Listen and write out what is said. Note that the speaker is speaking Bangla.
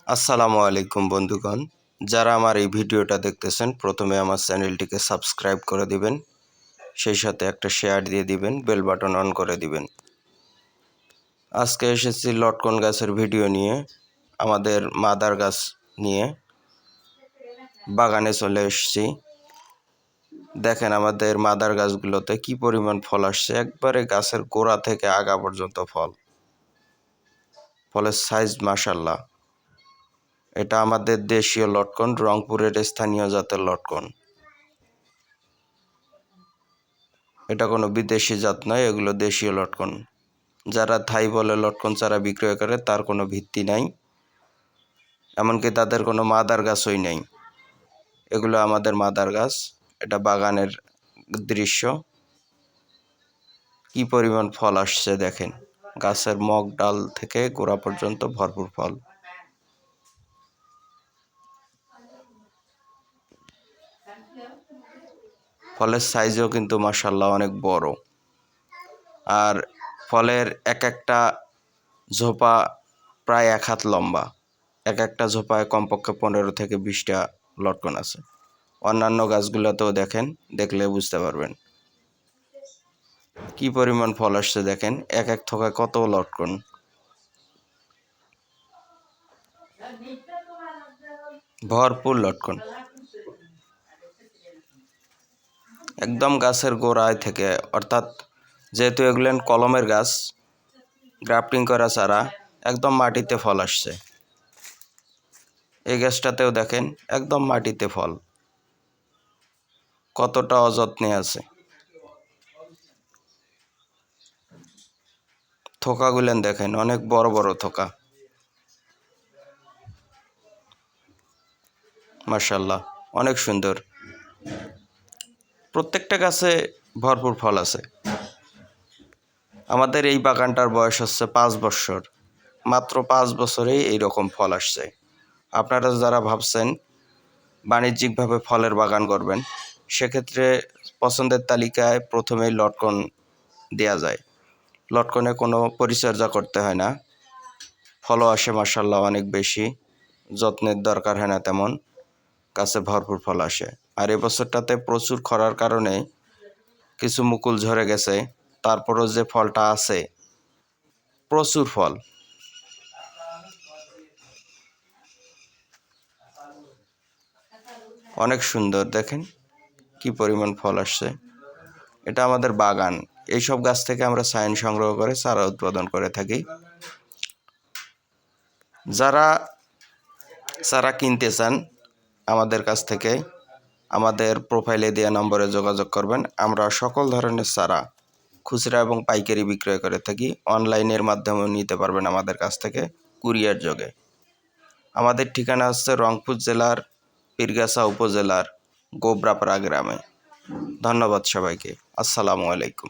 আসসালামু আলাইকুম বন্ধুগণ, যারা আমার এই ভিডিওটা দেখতেছেন প্রথমে আমার চ্যানেলটিকে সাবস্ক্রাইব করে দিবেন, সেই সাথে একটা শেয়ার দিয়ে দিবেন, বেল বাটন অন করে দিবেন। আজকে এসেছি লটকন গাছের ভিডিও নিয়ে, আমাদের মাদার গাছ নিয়ে বাগানে চলে এসেছি। দেখেন আমাদের মাদার গাছগুলোতে কি পরিমাণ ফল আসছে, একবারে গাছের গোড়া থেকে আগা পর্যন্ত ফল, ফলের সাইজ মাশাআল্লাহ। এটা আমাদের দেশীয় লটকন, রংপুরের স্থানীয় জাতের লটকন। এটা কোনো বিদেশি জাত নয়, এগুলো দেশীয় লটকন। যারা থাই বলে লটকন চারা বিক্রয় করে তার কোনো ভিত্তি নাই, এমনকি তাদের কোনো মাদার গাছই নেই। এগুলো আমাদের মাদার গাছ। এটা বাগানের দৃশ্য। কি পরিমাণ ফল আসছে দেখেন, গাছের মগ ডাল থেকে গোড়া পর্যন্ত ভরপুর ফল। ফলের সাইজও কিন্তু মাশাআল্লাহ অনেক বড়, আর ফলের এক একটা ঝোপা প্রায় 1 হাত লম্বা। এক একটা ঝোপায় কমপক্ষে 15 থেকে 20টা লটকন আছে। অন্যান্য গাছগুলোতেও দেখেন, দেখলে বুঝতে পারবেন কি পরিমাণ ফল আসছে। দেখেন এক এক থোকায় কত লটকন। ভরপুর লটকন, একদম গাছের গোড়ায় থেকে, অর্থাৎ যেহেতু এগুলো কলমের গাছ, গ্রাফটিং করা চারা, একদম মাটিতে ফল আসছে। এই গাছটাতেও দেখেন একদম মাটিতে ফল, কতটা অযত্নে আছে। থোকাগুলেন দেখেন, অনেক বড় বড় থোকা, মাশাআল্লাহ অনেক সুন্দর। প্রত্যেকটা গাছে ভরপুর ফল আছে। আমাদের এই বাগানটার বয়স হচ্ছে 5 বছর, মাত্র 5 বছরেই এইরকম ফল আসছে। আপনারা যারা ভাবছেন বাণিজ্যিকভাবে ফলের বাগান করবেন, সেক্ষেত্রে পছন্দের তালিকায় প্রথমেই লটকন দেয়া যায়। লটকনে কোনো পরিচর্যা করতে হয় না, ফলও আসে মাশাআল্লাহ অনেক বেশি, যত্নের দরকার হয় না তেমন, গাছে ভরপুর ফল আসে। আর এবছরটাতে প্রচুর খরার কারণে কিছু মুকুল ঝরে গেছে, তারপরও যে ফলটা আছে প্রচুর ফল। অনেক সুন্দর, দেখেন কি পরিমাণ ফল আসছে। এটা আমাদের বাগান, এইসব গাছ থেকে আমরা সাইন সংগ্রহ করে চারা উৎপাদন করে থাকি। যারা চারা কিনতে চান আমাদের কাছ থেকে আমাদের প্রোফাইলে দেওয়া নম্বরে যোগাযোগ করবেন। আমরা সকল ধরনের চারা খুচরা এবং পাইকারি বিক্রয় করে থাকি। অনলাইনের মাধ্যমেও নিতে পারবেন আমাদের কাছ থেকে, কুরিয়ার যোগে। আমাদের ঠিকানা হচ্ছে রংপুর জেলার পীরগাছা উপজেলার গোবরাপাড়া গ্রামে। ধন্যবাদ সবাইকে। আসসালামু আলাইকুম।